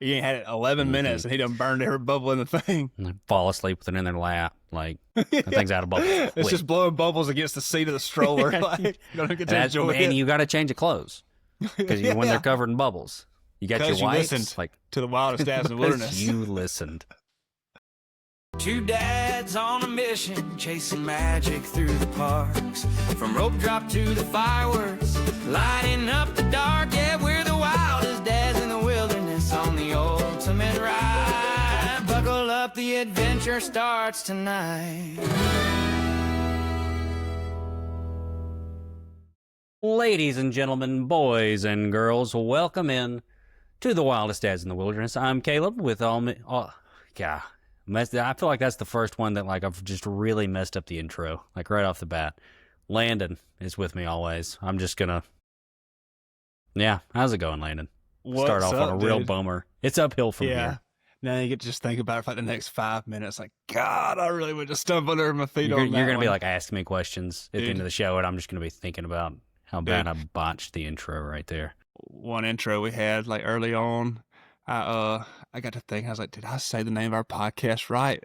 He ain't had it 11 minutes, and he done burned every bubble in the thing. And they fall asleep with it in their lap. Like, that thing's out of bubbles. It's just blowing bubbles against the seat of the stroller. Like, you don't get to enjoy it. And you got to change the clothes because when they're covered in bubbles, you got your wipes. Listened like to the wildest dads in the wilderness. You listened. Two dads on a mission, chasing magic through the parks. From rope drop to the fireworks, lighting up the dark. Yeah, we're the wildest dads in the wilderness on the ultimate ride. Buckle up, the adventure starts tonight. Ladies and gentlemen, boys and girls, welcome in to the wildest dads in the wilderness. I'm Caleb with all me. Oh, God. I feel like that's the first one that I've just really messed up the intro, right off the bat. Landon is with me always. I'm just gonna, how's it going, Landon? Start off on a real bummer. It's uphill from here. Now you get to just think about it for the next 5 minutes. Like, God, I really would just stumble under my feet on that. You're gonna be asking me questions at the end of the show, and I'm just gonna be thinking about how bad I botched the intro right there. One intro we had early on. I got to think, I was like, did I say the name of our podcast right?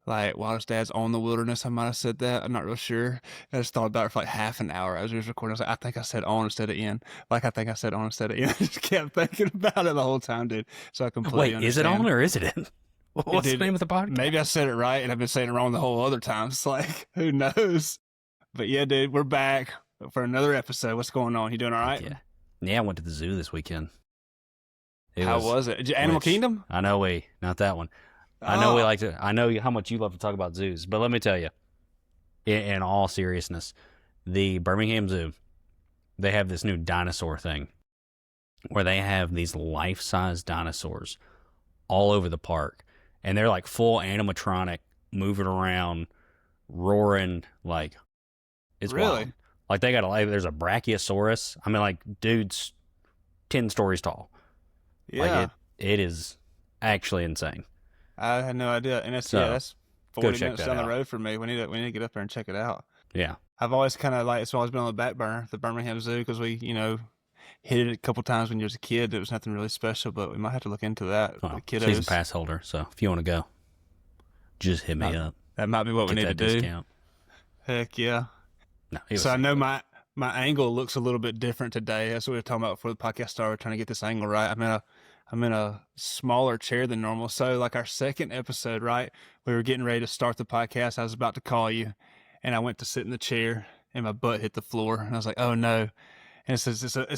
Wildest Dads on the Wilderness, I might have said that. I'm not real sure. I just thought about it for half an hour as we was recording. I was like, I think I said on instead of in. I think I said on instead of in. I just kept thinking about it the whole time, dude. So I completely understand. Is it on or is it in? What's the name of the podcast? Maybe I said it right, and I've been saying it wrong the whole other time. It's who knows? But yeah, dude, we're back for another episode. What's going on? You doing all right? Yeah, I went to the zoo this weekend. How was it? Animal Kingdom? I know not that one. I know how much you love to talk about zoos, but let me tell you, in all seriousness, the Birmingham Zoo, they have this new dinosaur thing where they have these life-size dinosaurs all over the park, and they're full animatronic, moving around, roaring, it's really wild. They got there's a Brachiosaurus. I mean, dude's 10 stories tall. Yeah, it is actually insane. I had no idea, and that's 40 minutes down the road from me. We need to get up there and check it out. Yeah, I've always it's always been on the back burner, the Birmingham Zoo, because we hit it a couple times when you was a kid. It was nothing really special, but we might have to look into that. Well, she's a pass holder, so if you want to go, just hit me up. That might be what we need to do. Discount. Heck yeah! No, so I know my angle looks a little bit different today. That's what we were talking about before the podcast started. We're trying to get this angle right. I'm in a smaller chair than normal. So our second episode, right? We were getting ready to start the podcast. I was about to call you, and I went to sit in the chair, and my butt hit the floor. And I was like, oh no. And it's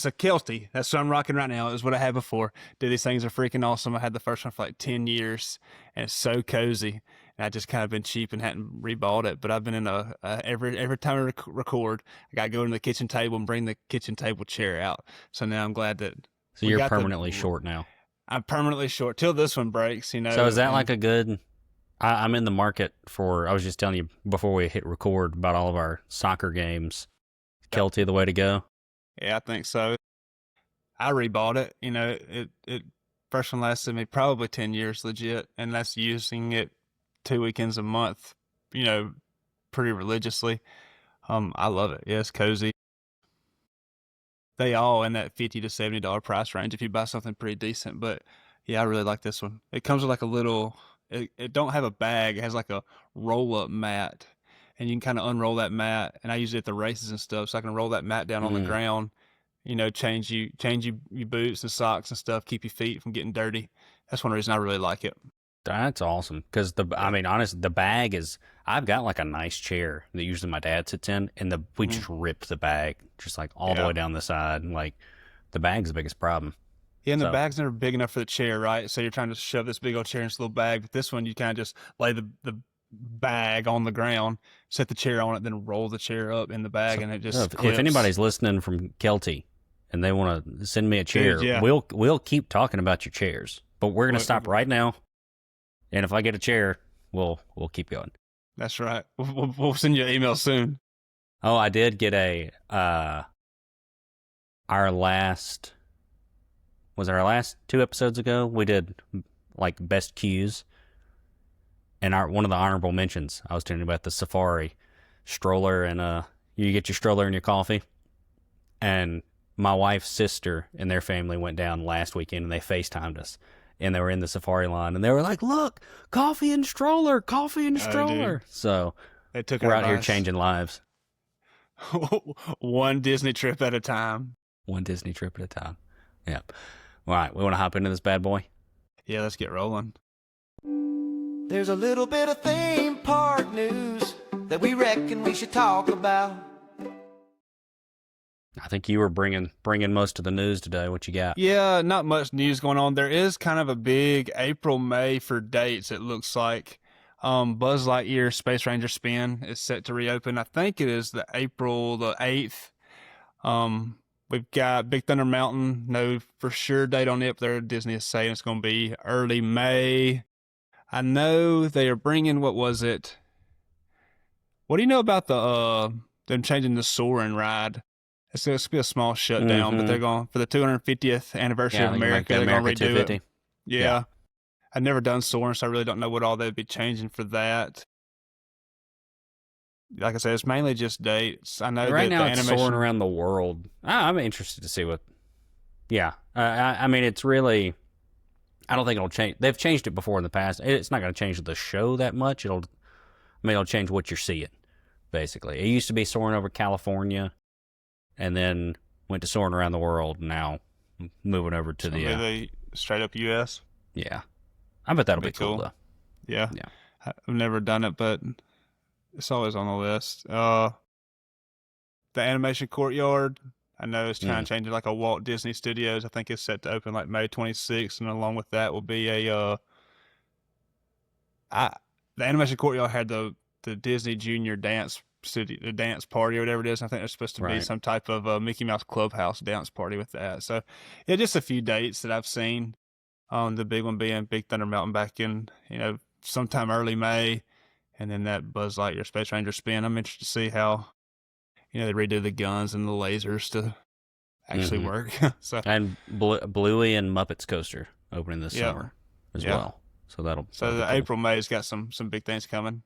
a Kelty. That's what I'm rocking right now. It was what I had before. Dude, these things are freaking awesome. I had the first one for 10 years, and it's so cozy. And I just kind of been cheap and hadn't rebought it. But I've been in every time I record, I got to go to the kitchen table and bring the kitchen table chair out. So now I'm glad that. So you're permanently short now. I'm permanently short till this one breaks, So is that a good? I'm in the market for. I was just telling you before we hit record about all of our soccer games. Kelty the way to go. Yeah, I think so. I rebought it. It first one lasted me probably 10 years legit, and that's using it 2 weekends a month. Pretty religiously. I love it. Yeah, it's cozy. They all in that $50 to $70 price range if you buy something pretty decent. But yeah, I really like this one. It comes with a little. It don't have a bag. It has a roll-up mat, and you can kind of unroll that mat. And I use it at the races and stuff, so I can roll that mat down on the ground. Change your boots and socks and stuff. Keep your feet from getting dirty. That's one reason I really like it. That's awesome because honestly, the bag is. I've got a nice chair that usually my dad sits in, and we just rip the bag just all the way down the side. The bag's the biggest problem. Yeah, and the bag's never big enough for the chair, right? So you're trying to shove this big old chair in this little bag, but this one you kind of just lay the bag on the ground, set the chair on it, then roll the chair up in the bag, and it just. If anybody's listening from Kelty and they want to send me a chair, we'll keep talking about your chairs, but we're gonna stop right now. And if I get a chair, we'll keep going. That's right. We'll send you an email soon. Oh, I did get our last 2 episodes ago. We did best cues, and one of the honorable mentions. I was telling you about the safari stroller, and you get your stroller and your coffee. And my wife's sister and their family went down last weekend, and they FaceTimed us. and they were in the safari line, and they were like, "Look, coffee and stroller, coffee and stroller." So They took we're our out here advice. changing lives, One Disney trip at a time. one Disney trip at a time. Yep. All right, we want to hop into this bad boy. Yeah, let's get rolling. There's a little bit of theme park news that we reckon we should talk about. I think you were bringing most of the news today. What you got? Yeah, not much news going on. There is kind of a big April, May for dates, it looks like. Buzz Lightyear Space Ranger Spin is set to reopen. I think it is the April the 8th. We've got Big Thunder Mountain, no for sure date on it, but there Disney is saying it's going to be early May. I know they are bringing, what was it? What do you know about them changing the Soarin' ride? It's going to be a small shutdown, but they're going for the 250th anniversary of America. They're going to redo it. Yeah. I've never done Soarin', so I really don't know what all they'd be changing for that. Like I said, it's mainly just dates. I know Right that now the it's animation soaring around the world. I'm interested to see what. Yeah, I mean, it's really. I don't think it'll change. They've changed it before in the past. It's not going to change the show that much. It'll change what you're seeing. Basically, it used to be soaring over California, and then went to soaring around the world. Now moving over to the straight up U.S. Yeah, I bet that'll be cool though. Yeah. Yeah. I've never done it, but it's always on the list. The animation courtyard, I know it's trying to change it like a Walt Disney Studios. I think it's set to open like May 26th, and along with that will be the animation courtyard had the Disney Junior dance studio, the dance party or whatever it is. I think there's supposed to be some type of Mickey Mouse Clubhouse dance party with that. So yeah, just a few dates that I've seen. The big one being Big Thunder Mountain back in, sometime early May, and then that Buzz Lightyear Space Ranger Spin. I'm interested to see how, they redo the guns and the lasers to actually work. So and Bluey and Muppets Coaster opening this summer as well. So that'll be the cool. April May's got some big things coming.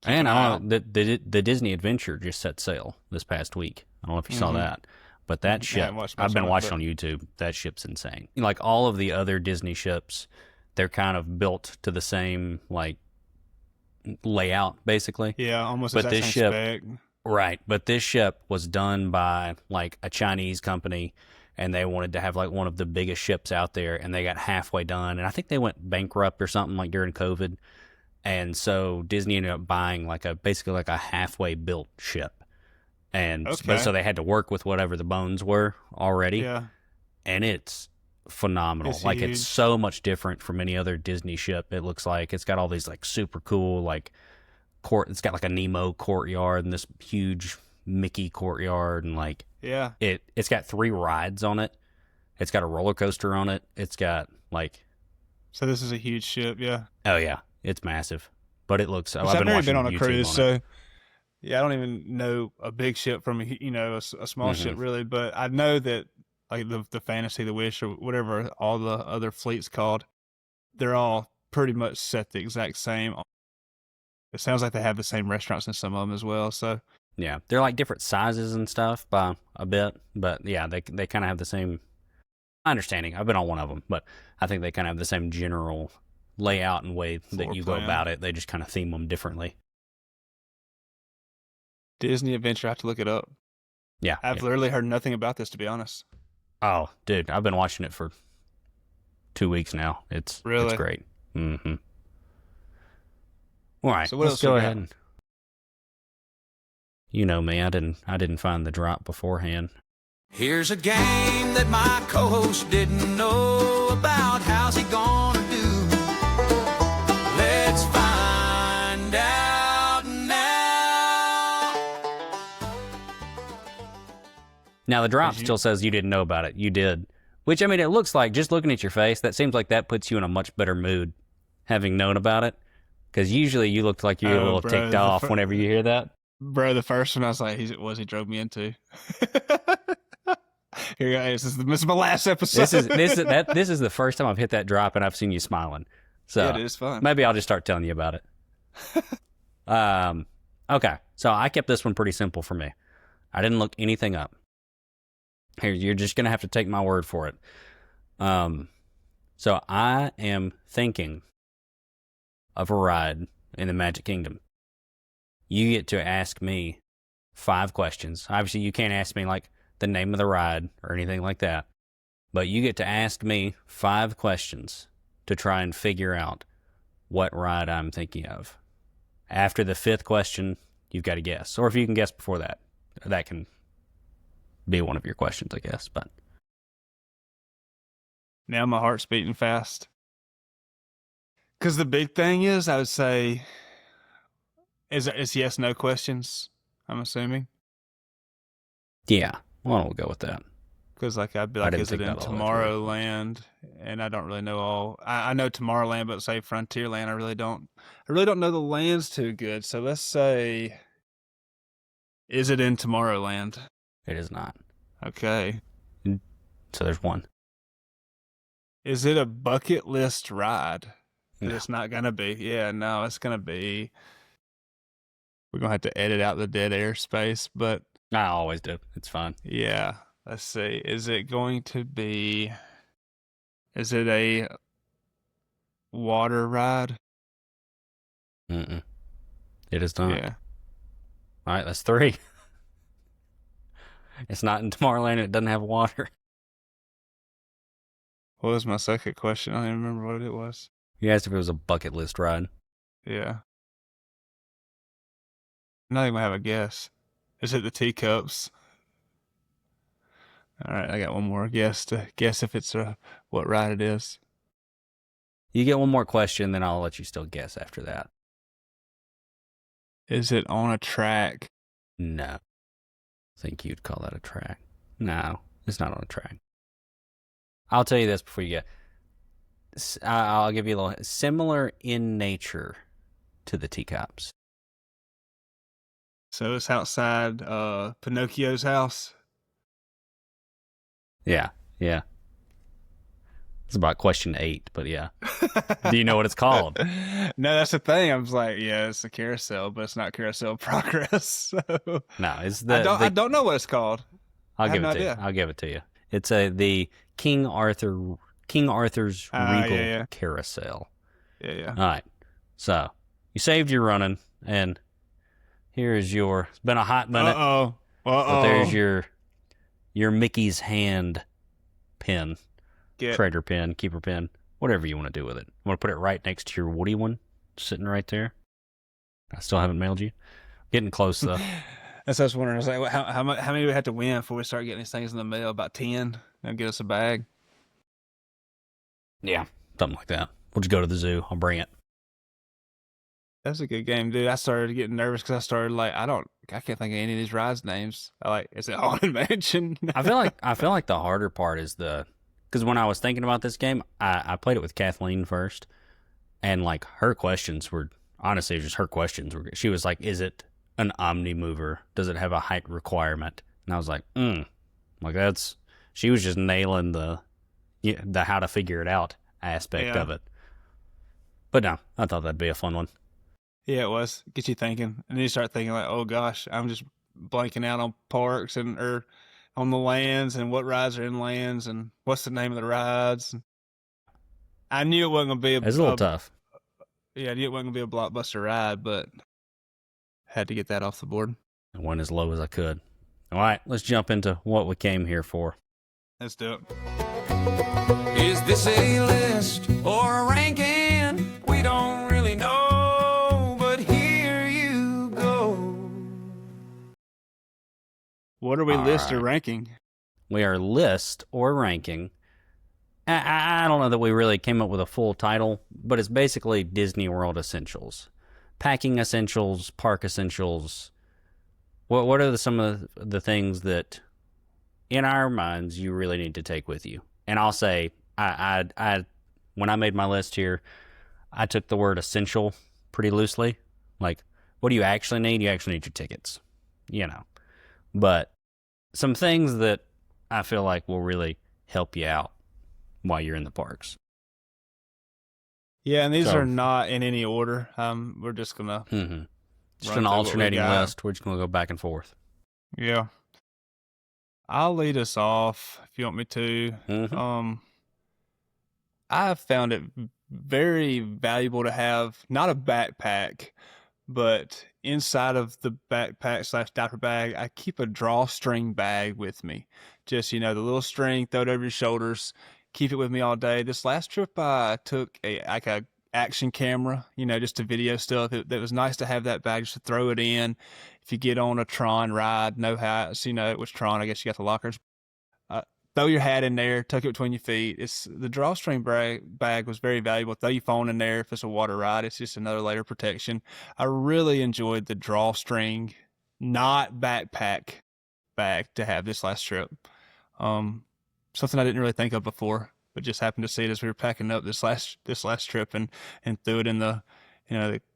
And the Disney Adventure just set sail this past week. I don't know if you saw that. But that ship, I've been watching on YouTube. That ship's insane. Like all of the other Disney ships, they're kind of built to the same layout, basically. Yeah, almost. But this ship, spec. Right? But this ship was done by like a Chinese company, and they wanted to have like one of the biggest ships out there, and they got halfway done, and I think they went bankrupt or something like during COVID, and so Disney ended up buying basically like a halfway built ship. And so they had to work with whatever the bones were already. Yeah. And it's phenomenal. It's huge. It's so much different from any other Disney ship. It looks like it's got all these super cool it's got a Nemo courtyard and this huge Mickey courtyard and it's got 3 rides on it. It's got a roller coaster on it. It's got So this is a huge ship, yeah. Oh yeah, it's massive. But it looks I've never been on a cruise, so yeah, I don't even know a big ship from a small ship really, but I know that the Fantasy, the Wish, or whatever all the other fleets called, they're all pretty much set the exact same. It sounds like they have the same restaurants in some of them as well. So yeah, they're different sizes and stuff by a bit, but yeah, they kind of have the same understanding. I've been on one of them, but I think they kind of have the same general layout and way that you go about it. They just kind of theme them differently. Disney Adventure, I have to look it up. Yeah. I've literally heard nothing about this, to be honest. Oh, dude, I've been watching it for 2 weeks now. It's great. Mm-hmm. All right, so let's go ahead. And, you know me, I didn't find the drop beforehand. Here's a game that my co-host didn't know about. How's he gonna do? Let's find out now. Now, the drop still says you didn't know about it. You did. Which, I mean, it looks like, just looking at your face, that seems like that puts you in a much better mood, having known about it. Because usually you look like you're a little ticked off whenever you hear that. Bro, the first one I was like, he drove me into. Here, guys, this is my last episode. This is the first time I've hit that drop and I've seen you smiling. So yeah, it is fun. Maybe I'll just start telling you about it. Okay, so I kept this one pretty simple for me. I didn't look anything up. Here, you're just gonna have to take my word for it. So I am thinking of a ride in the Magic Kingdom. You get to ask me 5 questions. Obviously, you can't ask me like the name of the ride or anything like that, but you get to ask me 5 questions to try and figure out what ride I'm thinking of. After the 5th question, you've got to guess. Or if you can guess before that, that can be one of your questions, I guess. But Now my heart's beating fast. Because the big thing is, I would say, is yes, no questions, I'm assuming. yeah, why don't we go with that? Because like I'd be I like, didn't is it think in that all the way through. Tomorrowland? And I don't really know all. I know Tomorrowland, but say Frontierland, I really don't. I really don't know the lands too good. So let's say, is it in Tomorrowland? It is not. Okay. So there's one. Is it a bucket list ride? No. It's not gonna be. Yeah, no, it's gonna be. We're gonna have to edit out the dead air space, but I always do. It's fine. yeah. Let's see. Is it going to be? Is it a water ride? Mm-mm. It is not. Yeah. All right, that's 3. It's not in Tomorrowland. It doesn't have water. What was my second question? I don't even remember what it was. You asked if it was a bucket list ride. Yeah. I'm not even gonna have a guess. Is it the teacups? All right, I got one more guess to guess if it's what ride it is. You get one more question, then I'll let you still guess after that. Is it on a track? No. I think you'd call that a track. No, it's not on a track. I'll tell you this before you get. I'll give you a little similar in nature to the teacups. So it's outside Pinocchio's house. Yeah. It's about question 8, but yeah. Do you know what it's called? No, that's the thing. I was like, yeah, it's a carousel, but it's not Carousel Progress. So No, it's I don't know what it's called. I'll I give have it no to you. idea. I'll give it to you. It's the King Arthur's Regal yeah. Carousel. Yeah. All right. So you saved your running, and here's your. It's been a hot minute. But there's your Mickey's hand pin, treasure pin, keeper pin, whatever you want to do with it. I want to put it right next to your Woody one, sitting right there. I still haven't mailed you. Getting close though. That's what I was wondering. I was like, how many do we have to win before we start getting these things in the mail? About 10. They'll get us a bag. Yeah, something like that. We'll just go to the zoo. I'll bring it. That's a good game, dude. I started getting nervous because I started like, I can't think of any of these rides names. Is it Haunted Mansion? I feel like the harder part is because when I was thinking about this game, I played it with Kathleen first, and like her questions were honestly just her questions were. She was like, "Is it an omni mover? Does it have a height requirement?" And I was like, like that's. She was just nailing the how to figure it out aspect of it. But no, I thought that'd be a fun one. Yeah, it was. Get you thinking. And then you start thinking like, oh gosh, I'm just blanking out on parks or on the lands and what rides are in lands and what's the name of the rides. I knew it wasn't going to be It's a little tough. Yeah, I knew it wasn't going to be a blockbuster ride, but had to get that off the board. I went as low as I could. All right, let's jump into what we came here for. Let's do it. Is this a list or a ranking? We don't really know, but here you go. What are we list or right. ranking? We are list or ranking. I don't know that we really came up with a full title, but it's basically Disney World essentials. Packing essentials, park essentials. What are some of the things that, in our minds, you really need to take with you? And I'll say, I when I made my list here, I took the word essential pretty loosely. Like, what do you actually need? You actually need your tickets, But some things that I feel like will really help you out while you're in the parks. Yeah, and these are not in any order. We're just gonna just an alternating list. We're just gonna go back and forth. Yeah, I'll lead us off if you want me to. I've found it very valuable to have not a backpack, but inside of the backpack slash diaper bag, I keep a drawstring bag with me. Just, the little string, throw it over your shoulders, keep it with me all day. This last trip, I took a action camera, just to video stuff. It was nice to have that bag just to throw it in. If you get on a Tron ride, no hats, it was Tron. I guess you got the lockers. Uh, Throw your hat in there, tuck it between your feet. It's the drawstring bag was very valuable. Throw your phone in there if it's a water ride. It's just another layer of protection. I really enjoyed the drawstring, not backpack bag to have this last trip. Something I didn't really think of before, but just happened to see it as we were packing up this last trip and threw it in the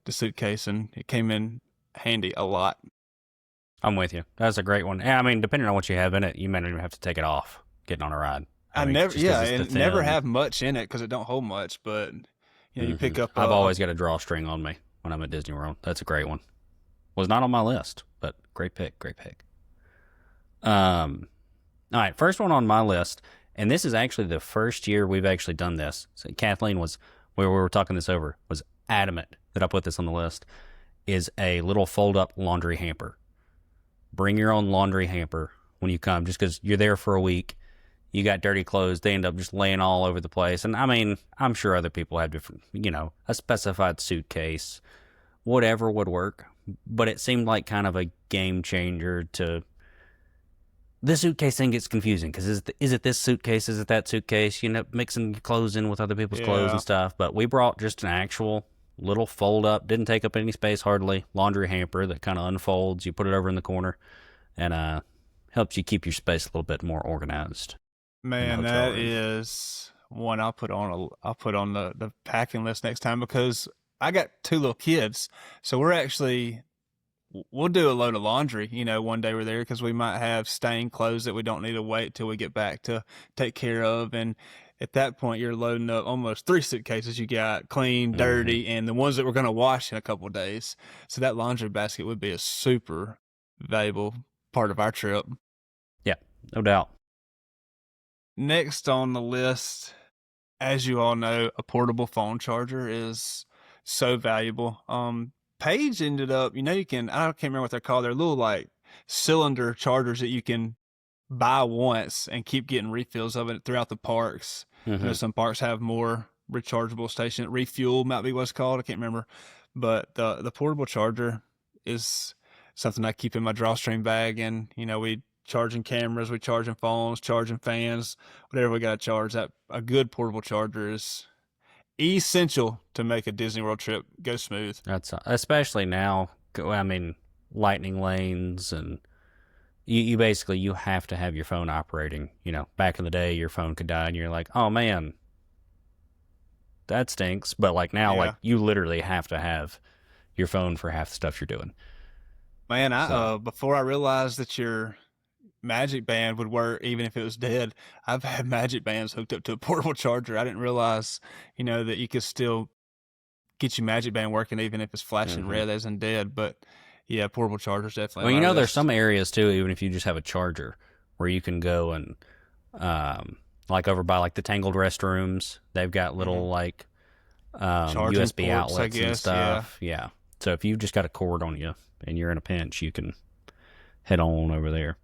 suitcase, and it came in handy a lot. I'm with you. That's a great one. And I mean, depending on what you have in it, you may not even have to take it off getting on a ride. I never have much in it because it don't hold much, but you pick up. I've always got a drawstring on me when I'm at Disney World. That's a great one. Was not on my list, but great pick. All right, first one on my list, and this is actually the first year we've actually done this. So Kathleen was, where we were talking this over, was adamant that I put this on the list, is a little fold-up laundry hamper. Bring your own laundry hamper when you come, just because you're there for a week. You got dirty clothes. They end up just laying all over the place. And I mean, I'm sure other people have different, a specified suitcase, whatever would work. But it seemed like kind of a game changer to... The suitcase thing gets confusing because is it this suitcase? Is it that suitcase? Mixing clothes in with other people's clothes and stuff. But we brought just an actual little fold up, didn't take up any space hardly, laundry hamper that kind of unfolds. You put it over in the corner and helps you keep your space a little bit more organized. Man, that is one I'll put on the packing list next time, because I got 2 little kids, so we'll do a load of laundry, one day we're there, because we might have stained clothes that we don't need to wait till we get back to take care of. And at that point, you're loading up almost 3 suitcases. You got clean, dirty, and the ones that we're going to wash in a couple of days. So that laundry basket would be a super valuable part of our trip. Yeah, no doubt. Next on the list, as you all know, a portable phone charger is so valuable. Paige ended up, I can't remember what they're called. They're little like cylinder chargers that you can buy once and keep getting refills of it throughout the parks. Some parks have more rechargeable stations. Refuel might be what's called. I can't remember. But the portable charger is something I keep in my drawstring bag. And, we charging cameras, we charging phones, charging fans, whatever we got to charge. That a good portable charger is essential to make a Disney World trip go smooth. That's especially now. I mean, lightning lanes, and you basically you have to have your phone operating. Back in the day, your phone could die, and you're like, oh man, that stinks. But like now, like you literally have to have your phone for half the stuff you're doing. Man, before I realized that your Magic Band would work even if it was dead, I've had Magic Bands hooked up to a portable charger. I didn't realize, that you could still get your Magic Band working even if it's flashing red as in dead. But yeah, portable chargers definitely. Well, there's some areas too, even if you just have a charger, where you can go and like over by like the Tangled restrooms, they've got little like USB ports, outlets and stuff. Yeah. So if you've just got a cord on you and you're in a pinch, you can head on over there.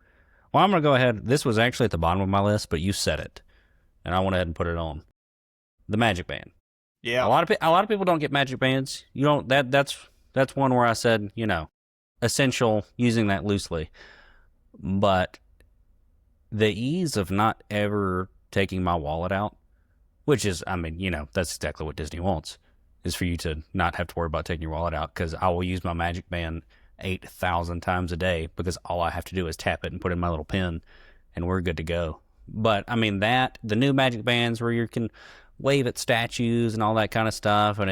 Well, I'm going to go ahead. This was actually at the bottom of my list, but you said it, and I went ahead and put it on. The Magic Band. Yeah. A lot of people don't get Magic Bands. You don't. That's one where I said, essential, using that loosely. But the ease of not ever taking my wallet out, which is, that's exactly what Disney wants, is for you to not have to worry about taking your wallet out, because I will use my Magic Band 8,000 times a day, because all I have to do is tap it and put in my little pin and we're good to go. But the new Magic Bands where you can wave at statues and all that kind of stuff, and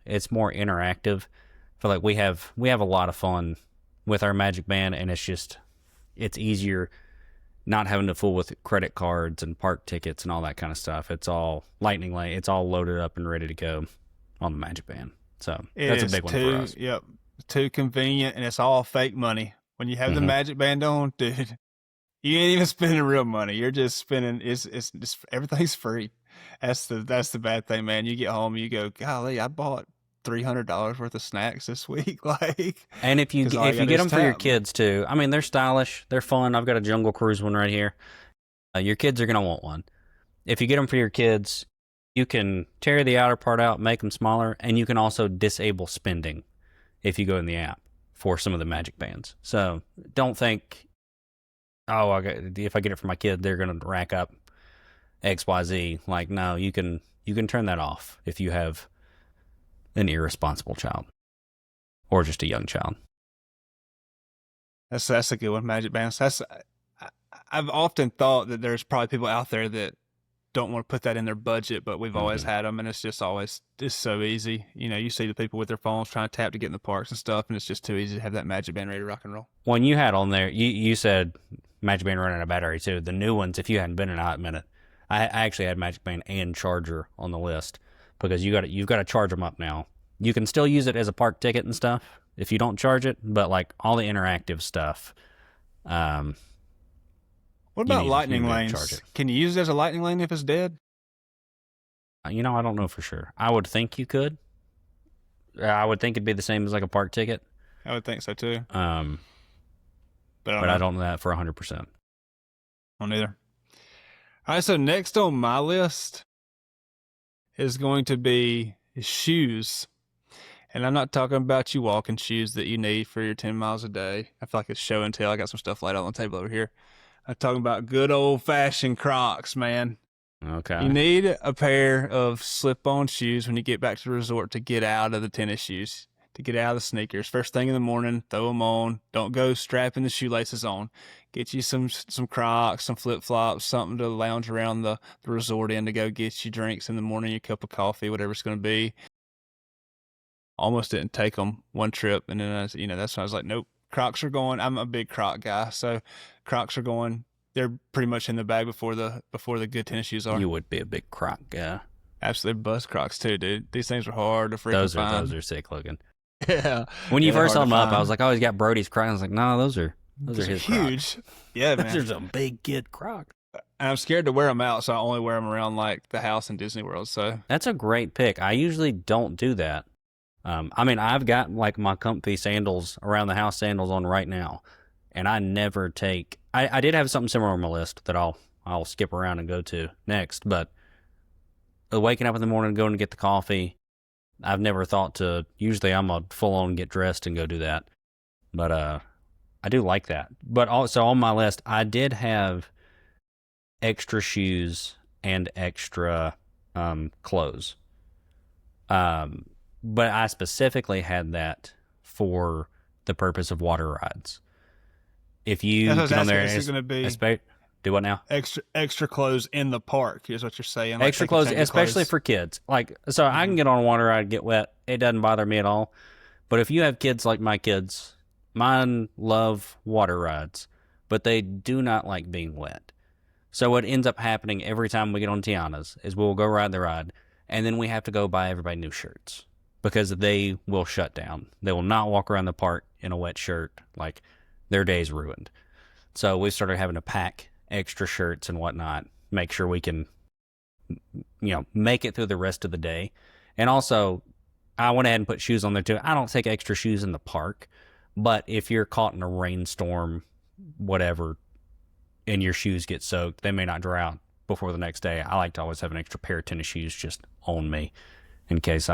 it's more interactive. I feel like we have a lot of fun with our Magic Band, and it's easier not having to fool with credit cards and park tickets and all that kind of stuff. It's all lightning lane. It's all loaded up and ready to go on the Magic Band. So that's a big one for us. Yep. Too convenient, and it's all fake money. When you have the Magic Band on, dude, you ain't even spending real money. You're just spending. It's everything's free. That's the bad thing, man. You get home, you go, golly, I bought $300 worth of snacks this week, like, And if you because all if you you gotta do get is them for your tap. kids too, I mean they're stylish, they're fun. I've got a Jungle Cruise one right here. Your kids are gonna want one. If you get them for your kids, you can tear the outer part out, make them smaller, and you can also disable spending if you go in the app for some of the Magic Bands. So don't think, oh, if I get it for my kid, they're gonna rack up XYZ. Like, no, you can turn that off if you have an irresponsible child or just a young child. That's a good one, Magic Bands. I've often thought that there's probably people out there that don't want to put that in their budget, but we've always had them, and it's just always just so easy. You know, you see the people with their phones trying to tap to get in the parks and stuff, and it's just too easy to have that Magic Band ready to rock and roll. When you had on there, you said Magic Band running out of battery too. The new ones, if you hadn't been in a hot minute, I actually had Magic Band and charger on the list because you've got to charge them up now. You can still use it as a park ticket and stuff if you don't charge it, but like all the interactive stuff. What about lightning you lanes? charge it. Can you use it as a lightning lane if it's dead? I don't know for sure. I would think you could. I would think it'd be the same as like a park ticket. I would think so too. But I don't know that for 100%. I don't either. All right, so next on my list is going to be shoes. And I'm not talking about you walking shoes that you need for your 10 miles a day. I feel like it's show and tell. I got some stuff laid out on the table over here. I'm talking about good old-fashioned Crocs, man. Okay. You need a pair of slip-on shoes when you get back to the resort to get out of the tennis shoes, to get out of the sneakers. First thing in the morning, throw them on. Don't go strapping the shoelaces on. Get you some Crocs, some flip-flops, something to lounge around the resort in to go get you drinks in the morning, your cup of coffee, whatever it's going to be. Almost didn't take them one trip, and then that's when I was like, nope, Crocs are going. I'm a big Croc guy, so Crocs are going. They're pretty much in the bag before the good tennis shoes are. You would be a big Croc guy. Absolutely, buzz Crocs too, dude. These things are hard to freaking find. Those are sick looking. Yeah. When you first held them up, find. I was like, oh, he's got Brody's Crocs. I was like, no, those are his huge. Crocs. Yeah, man. Those are some big kid Crocs. And I'm scared to wear them out, so I only wear them around like the house in Disney World. So That's a great pick. I usually don't do that. I mean, I've got like my comfy sandals, around the house sandals on right now, and I never take. I did have something similar on my list that I'll skip around and go to next, but waking up in the morning, going to get the coffee, I've never thought to. Usually, I'm a full on get dressed and go do that, but I do like that. But also on my list, I did have extra shoes and extra clothes. But I specifically had that for the purpose of water rides. If you get on there, it's going to be do what now? Extra clothes in the park is what you're saying. Like Extra clothes, especially for kids. Like, so I can get on a water ride, get wet. It doesn't bother me at all. But if you have kids like my kids, mine love water rides, but they do not like being wet. So what ends up happening every time we get on Tiana's is we'll go ride the ride, and then we have to go buy everybody new shirts because they will shut down. They will not walk around the park in a wet shirt. Like, their day's ruined. So we started having to pack extra shirts and whatnot, make sure we can, make it through the rest of the day. And also, I went ahead and put shoes on there too. I don't take extra shoes in the park, but if you're caught in a rainstorm, whatever, and your shoes get soaked, they may not dry out before the next day. I like to always have an extra pair of tennis shoes just on me in case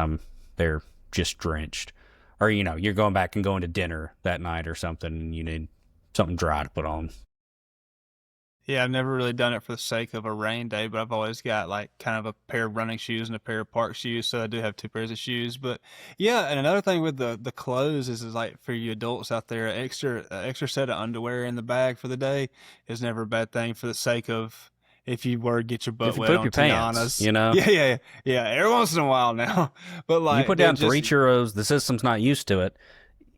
they're just drenched. Or, you're going back and going to dinner that night or something, and you need something dry to put on. Yeah, I've never really done it for the sake of a rain day, but I've always got like kind of a pair of running shoes and a pair of park shoes, so I do have two pairs of shoes. But yeah, and another thing with the clothes is like for you adults out there, extra set of underwear in the bag for the day is never a bad thing for the sake of if you were to get your butt wet on Tiana's. Yeah, every once in a while now. But like you put down 3 churros, the system's not used to it.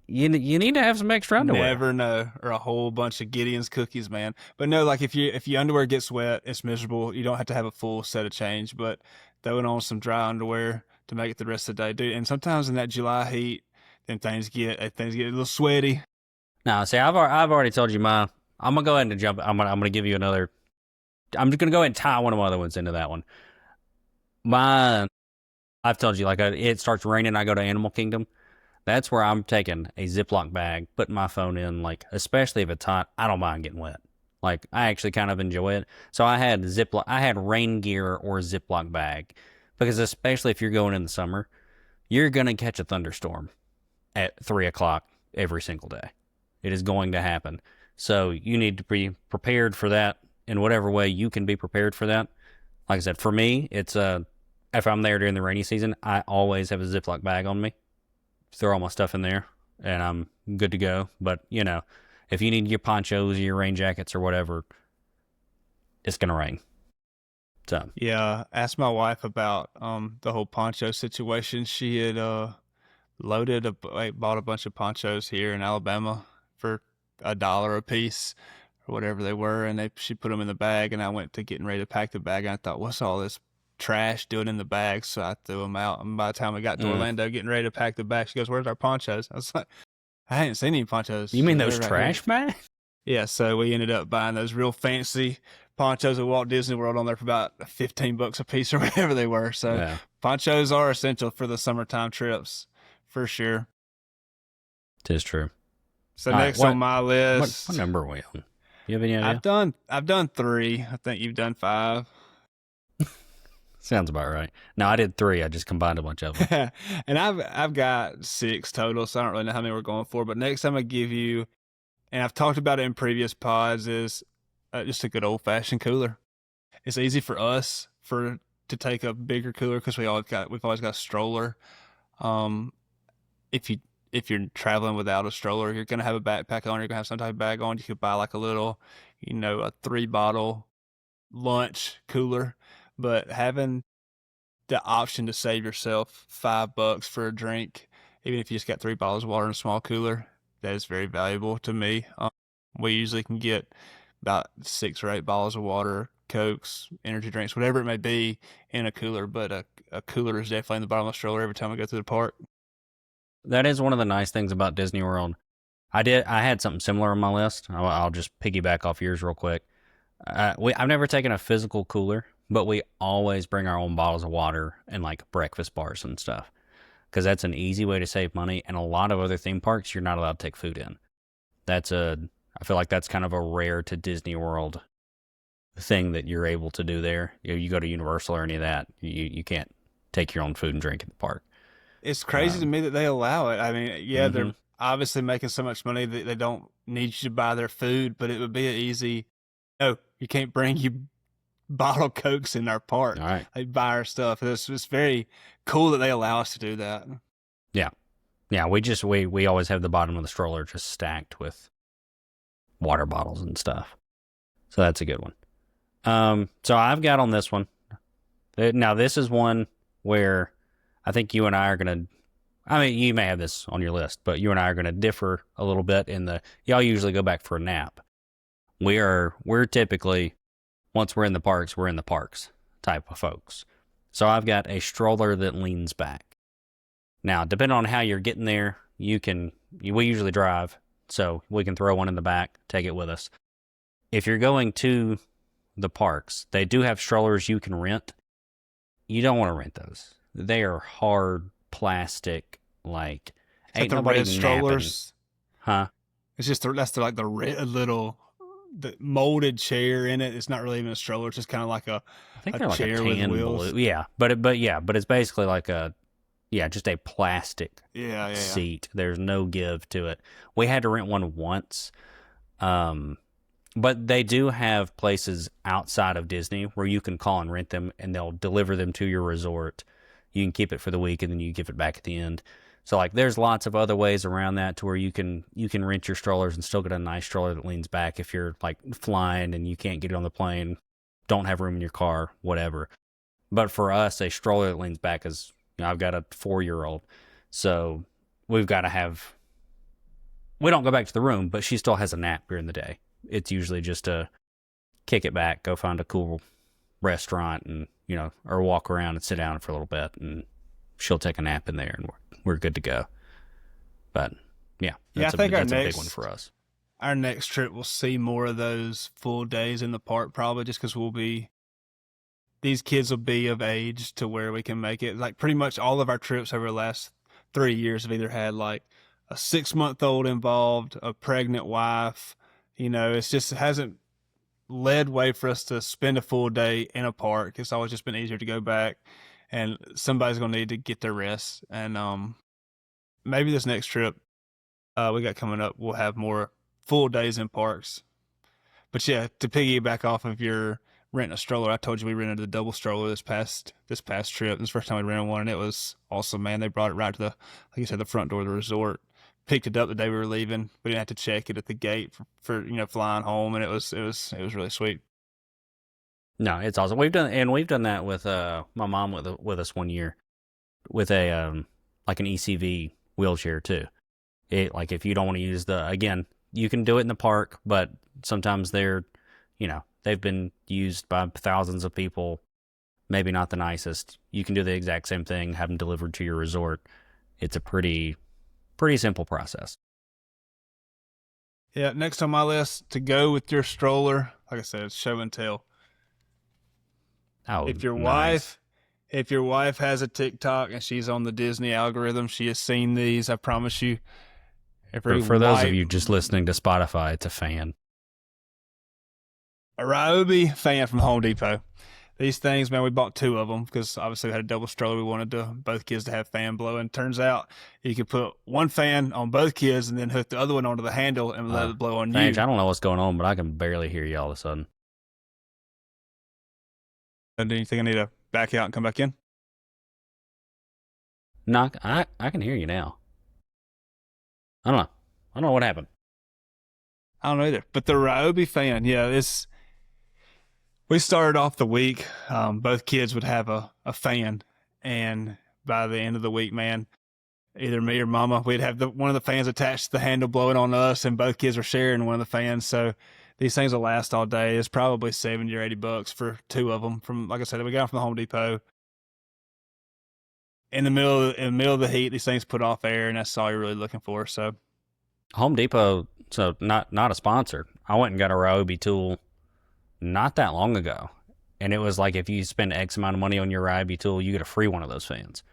You need to have some extra underwear. Never know, or a whole bunch of Gideon's cookies, man. But no, like if your underwear gets wet, it's miserable. You don't have to have a full set of change, but throwing on some dry underwear to make it the rest of the day, dude. And sometimes in that July heat, then things get a little sweaty. Now, see, I've already told you I'm gonna go ahead and jump. I'm gonna give you another. I'm just gonna go ahead and tie one of my other ones into that one. I've told you, like, it starts raining, I go to Animal Kingdom. That's where I'm taking a Ziploc bag, putting my phone in, like, especially if it's hot, I don't mind getting wet. Like, I actually kind of enjoy it. So I had rain gear or a Ziploc bag, because especially if you're going in the summer, you're going to catch a thunderstorm at 3 o'clock every single day. It is going to happen. So you need to be prepared for that in whatever way you can be prepared for that. Like I said, for me, it's if I'm there during the rainy season, I always have a Ziploc bag on me. Throw all my stuff in there, and I'm good to go. But, if you need your ponchos or your rain jackets or whatever, it's going to rain. So, Yeah, asked my wife about the whole poncho situation. She had bought a bunch of ponchos here in Alabama for $1 a piece or whatever they were, and she put them in the bag, and I went to getting ready to pack the bag, and I thought, what's all this trash doing in the bag? So I threw them out, and by the time we got to Orlando getting ready to pack the bag, she goes, where's our ponchos? I was like, I hadn't seen any ponchos. You mean So those they're right trash here. bags? Yeah, so we ended up buying those real fancy ponchos at Walt Disney World on there for about $15 a piece or whatever they were. So Yeah, ponchos are essential for the summertime trips for sure. it is true. So All right, next on my list, what number are we on? You have any idea? I've done 3. I think you've done 5. Sounds about right. No, I did 3. I just combined a bunch of them. And I've got 6 total, so I don't really know how many we're going for. But next I'm gonna give you, and I've talked about it in previous pods, is just a good old fashioned cooler. It's easy for us to take a bigger cooler because we've always got a stroller. If you're traveling without a stroller, you're gonna have a backpack on. You're gonna have some type of bag on. You could buy like a little, a 3-bottle lunch cooler. But having the option to save yourself $5 for a drink, even if you just got 3 bottles of water in a small cooler, that is very valuable to me. We usually can get about 6 or 8 bottles of water, Cokes, energy drinks, whatever it may be, in a cooler. But a cooler is definitely in the bottom of the stroller every time we go through the park. That is one of the nice things about Disney World. I had something similar on my list. I'll just piggyback off yours real quick. I've never taken a physical cooler, but we always bring our own bottles of water and like breakfast bars and stuff, because that's an easy way to save money. And a lot of other theme parks, you're not allowed to take food in. I feel like that's kind of a rare to Disney World thing that you're able to do there. You go to Universal or any of that, you can't take your own food and drink at the park. It's crazy to me that they allow it. I mean, yeah, Mm-hmm. they're obviously making so much money that they don't need you to buy their food, but it would be an easy, no, you can't bring you bottled Cokes in our park. All right. They buy our stuff. It's very cool that they allow us to do that. Yeah, we always have the bottom of the stroller just stacked with water bottles and stuff. So that's a good one. So I've got on this one. Now this is one where I think you and I are going to, I mean, you may have this on your list, but you and I are going to differ a little bit y'all usually go back for a nap. We're typically, once we're in the parks type of folks. So I've got a stroller that leans back. Now, depending on how you're getting there, we usually drive, so we can throw one in the back, take it with us. If you're going to the parks, they do have strollers you can rent. You don't want to rent those. They are hard plastic, like, ain't the nobody red strollers. Huh? It's just like the red little the molded chair in it. It's not really even a stroller. It's just kind of like I think they're like a chair with tan wheels. blue. Yeah, but it's basically like just a plastic Yeah. seat. There's no give to it. We had to rent one once. But they do have places outside of Disney where you can call and rent them, and they'll deliver them to your resort. You can keep it for the week, and then you give it back at the end. So, like, there's lots of other ways around that to where you can rent your strollers and still get a nice stroller that leans back if you're, like, flying and you can't get it on the plane, don't have room in your car, whatever. But for us, a stroller that leans back is, I've got a 4-year-old, so we've got to have... We don't go back to the room, but she still has a nap during the day. It's usually just to kick it back, go find a cool restaurant and, or walk around and sit down for a little bit, and she'll take a nap in there and we're good to go. But yeah, that's I think that's a big one for us. Our next trip will see more of those full days in the park, probably just because we'll be these kids will be of age to where we can make it. Like pretty much all of our trips over the last 3 years have either had like a 6 month old involved, a pregnant wife. It's just, it hasn't led way for us to spend a full day in a park. It's always just been easier to go back, and somebody's going to need to get their rest. And maybe this next trip we got coming up, we'll have more full days in parks. But yeah, to piggyback off of your renting a stroller, I told you we rented a double stroller this past trip. This first time we rented one, and it was awesome, man. They brought it right to like you said, the front door of the resort. Picked it up the day we were leaving. We didn't have to check it at the gate for flying home, and it was really sweet. No, it's awesome. We've done that with my mom with us one year with a like an ECV wheelchair too. It, like, if you don't want to use again, you can do it in the park, but sometimes they've been used by thousands of people, maybe not the nicest. You can do the exact same thing, have them delivered to your resort. It's a pretty simple process. Yeah, next on my list to go with your stroller, like I said, it's show and tell. Oh, if your nice. wife has a TikTok and she's on the Disney algorithm, she has seen these. I promise you. For those of you just listening to Spotify, it's a fan. A Ryobi fan from Home Depot. These things, man, we bought 2 of them because obviously we had a double stroller. We wanted both kids to have fan blowing. Turns out you could put one fan on both kids and then hook the other one onto the handle and let it blow on you. I don't know what's going on, but I can barely hear you all of a sudden. Do you think I need to back out and come back in? No, I can hear you now. I don't know what happened. I don't know either. But the Ryobi fan, yeah, we started off the week, both kids would have a fan, and by the end of the week, man, either me or Mama, we'd have one of the fans attached to the handle blowing on us, and both kids were sharing one of the fans. So these things will last all day. It's probably $70 or $80 for 2 of them. From, like I said, we got them from the Home Depot. In the middle of the heat, these things put off air, and that's all you're really looking for. So Home Depot, so not a sponsor. I went and got a Ryobi tool not that long ago, and it was like, if you spend X amount of money on your Ryobi tool, you get a free one of those fans.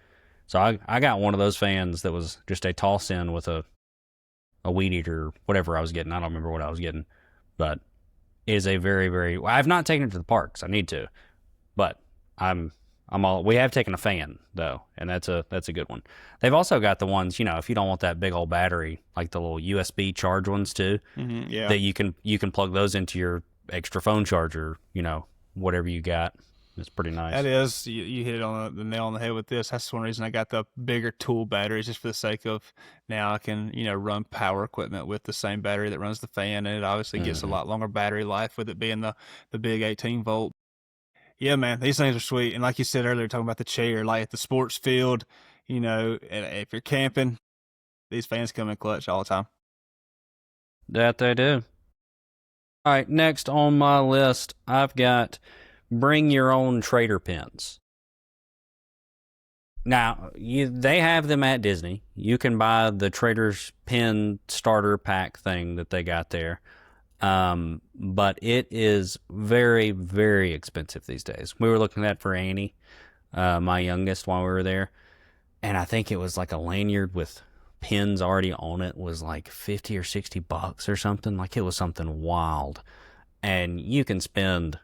So I got one of those fans that was just a toss in with a weed eater, whatever I was getting. I don't remember what I was getting, but it is a very, very. I've not taken it to the parks. I need to, but we have taken a fan though, and that's a good one. They've also got the ones, if you don't want that big old battery, like the little USB charge ones too, yeah, that you can plug those into your extra phone charger, whatever you got. It's pretty nice. That is, you hit it on the nail on the head with this. That's one reason I got the bigger tool batteries, just for the sake of now I can, run power equipment with the same battery that runs the fan, and it obviously gets a lot longer battery life with it being the big 18 volt. Yeah, man, these things are sweet. And like you said earlier, talking about the chair, like at the sports field, if you're camping, these fans come in clutch all the time. That they do. All right, next on my list, I've got bring your own trader pins. Now, they have them at Disney. You can buy the Trader's Pin starter pack thing that they got there. But it is very, very expensive these days. We were looking at for Annie, my youngest, while we were there. And I think it was like a lanyard with pins already on it was like $50 or $60 or something. Like, it was something wild. And you can spend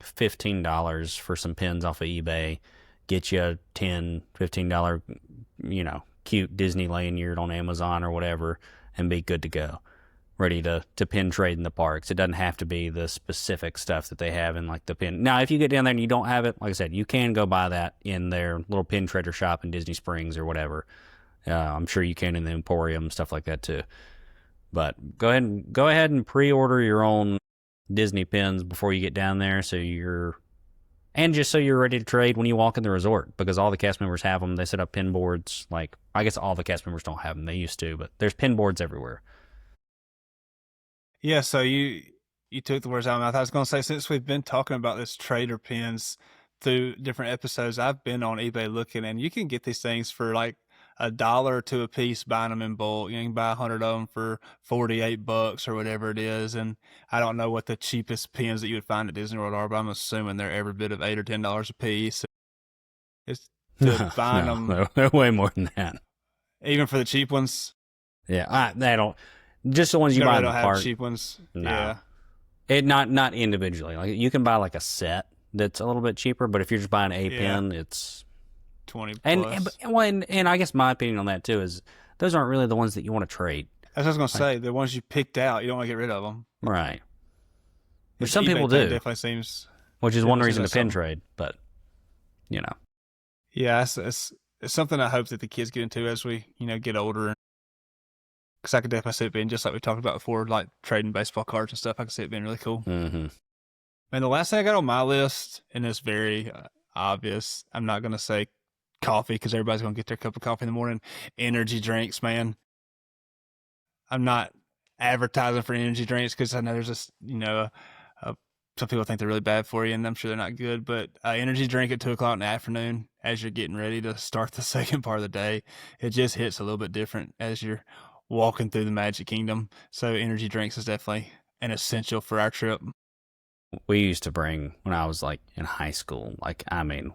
$15 for some pins off of eBay, get you a $10, $15, cute Disney lanyard on Amazon or whatever, and be good to go. Ready to pin trade in the parks. It doesn't have to be the specific stuff that they have in like the pin. Now, if you get down there and you don't have it, like I said, you can go buy that in their little pin trader shop in Disney Springs or whatever. I'm sure you can in the Emporium, stuff like that too. But go ahead and pre-order your own Disney pins before you get down there, so you're ready to trade when you walk in the resort, because all the cast members have them. They set up pin boards. Like, I guess all the cast members don't have them. They used to, but there's pin boards everywhere. Yeah, so you took the words out of my mouth. I was going to say, since we've been talking about this trader pins through different episodes, I've been on eBay looking, and you can get these things for like $1 or $2 a piece buying them in bulk. You can buy 100 of them for $48 or whatever it is. And I don't know what the cheapest pens that you would find at Disney World are, but I'm assuming they're every bit of $8 or $10 a piece. It's to find them. They're way more than that. Even for the cheap ones. Yeah, they don't. Just the ones you buy in the park. Cheap ones. No. Yeah. Not individually. Like you can buy like a set that's a little bit cheaper, but if you're just buying a pen, it's 20 plus. And I guess my opinion on that too is those aren't really the ones that you want to trade. That's what I was gonna say. The ones you picked out, you don't want to get rid of them. Right. Which some people do. Definitely seems. Which is one reason to pen trade, but you know. Yeah, it's something I hope that the kids get into as we get older. Because I could definitely see it being just like we talked about before, like trading baseball cards and stuff. I could see it being really cool. Mm-hmm. And the last thing I got on my list, and it's very obvious, I'm not going to say coffee because everybody's going to get their cup of coffee in the morning. Energy drinks, man. I'm not advertising for energy drinks because I know there's just, some people think they're really bad for you, and I'm sure they're not good. But energy drink at 2 o'clock in the afternoon as you're getting ready to start the second part of the day, it just hits a little bit different as you're walking through the Magic Kingdom. So energy drinks is definitely an essential for our trip. We used to bring, when I was like in high school,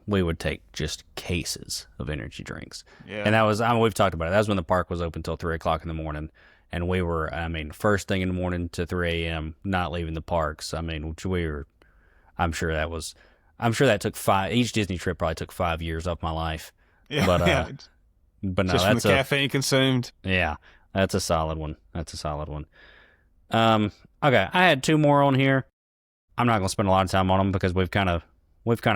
we would take just cases of energy drinks. Yeah. And that was, we've talked about it. That was when the park was open till 3 o'clock in the morning. And we were, first thing in the morning to 3 a.m., not leaving the parks. Which we were, I'm sure that took each Disney trip probably took 5 years of my life. Yeah. But no, just that's from the caffeine consumed. Yeah. That's a solid one. Okay, I had 2 more on here. I'm not going to spend a lot of time on them because we've kind of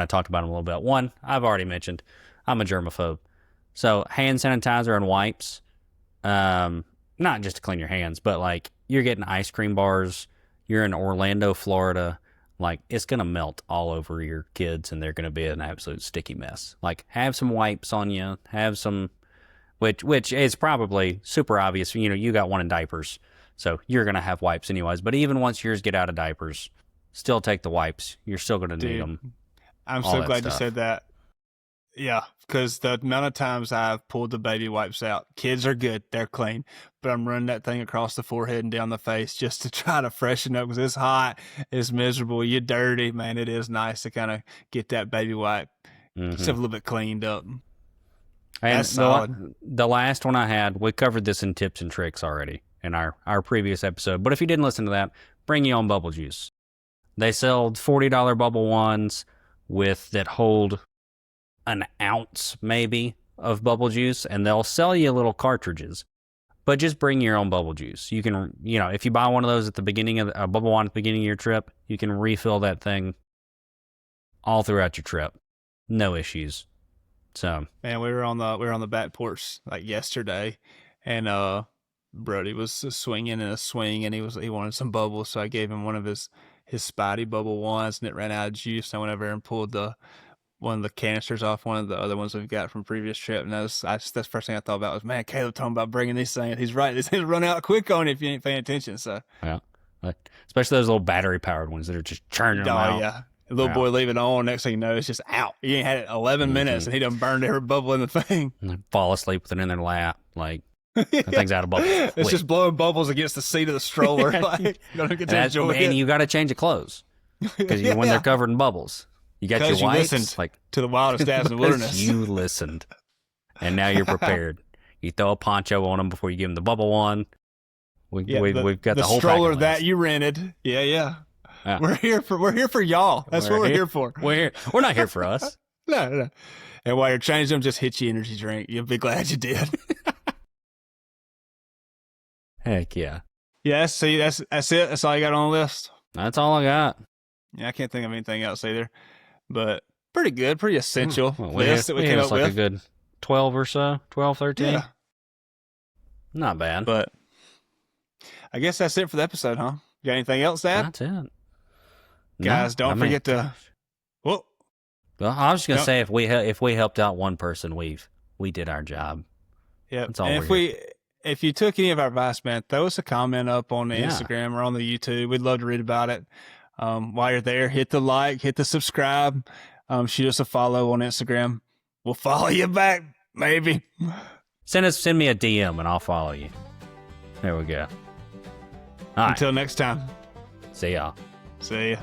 talked about them a little bit. One, I've already mentioned, I'm a germaphobe. So hand sanitizer and wipes, not just to clean your hands, but like you're getting ice cream bars, you're in Orlando, Florida, like it's going to melt all over your kids and they're going to be an absolute sticky mess. Like have some wipes on you, have some... Which is probably super obvious. You got one in diapers, so you're going to have wipes anyways. But even once yours get out of diapers, still take the wipes. You're still going to need them. I'm so glad you said that. Yeah, because the amount of times I've pulled the baby wipes out, kids are good. They're clean. But I'm running that thing across the forehead and down the face just to try to freshen up because it's hot. It's miserable. You're dirty. Man, it is nice to kind of get that baby wipe just a little bit cleaned up. And the last one I had, we covered this in tips and tricks already in our previous episode. But if you didn't listen to that, bring your own bubble juice. They sell $40 bubble ones that hold an ounce maybe of bubble juice, and they'll sell you little cartridges. But just bring your own bubble juice. You can, if you buy one of those at the beginning of a bubble wand at the beginning of your trip, you can refill that thing all throughout your trip. No issues. So man, we were on the back porch like yesterday, and Brody was swinging in a swing, and he wanted some bubbles, so I gave him one of his Spidey bubble ones, and it ran out of juice. And I went over and pulled one of the canisters off one of the other ones we've got from previous trip, and that's the first thing I thought about was, man, Caleb talking about bringing these things. He's right. These things run out quick on you if you ain't paying attention. So yeah, especially those little battery powered ones that are just churning them out. Yeah. The little boy leave it on. Next thing you know, it's just out. You ain't had it 11 minutes, and he done burned every bubble in the thing. And fall asleep with it in their lap. Like, that thing's out of bubbles. It's just blowing bubbles against the seat of the stroller. Like, you don't get to enjoy it. And you got to change your clothes. Because when they're covered in bubbles. You got your wipes. Listened to the wildest dads in the wilderness. You listened. And now you're prepared. You throw a poncho on them before you give them the bubble one. We've got the whole stroller that you rented. Yeah. We're here for y'all. That's what we're here for. We're not here for us. No. And while you're changing them, just hit your energy drink. You'll be glad you did. Heck yeah. Yeah, see, that's it. That's all you got on the list? That's all I got. Yeah, I can't think of anything else either. But pretty good, pretty essential list that we came up like with. A good 12 or so, 12, 13. Yeah. Not bad. But I guess that's it for the episode, huh? You got anything else to add? That's it. Guys, don't forget to... Well, I was just going to say, if we helped out one person, we did our job. Yeah. That's all. And if you took any of our advice, man, throw us a comment up on the Instagram or on the YouTube. We'd love to read about it. While you're there, hit the like, hit the subscribe, shoot us a follow on Instagram. We'll follow you back, maybe. Send me a DM and I'll follow you. There we go. All right. Until next time. See y'all. See ya.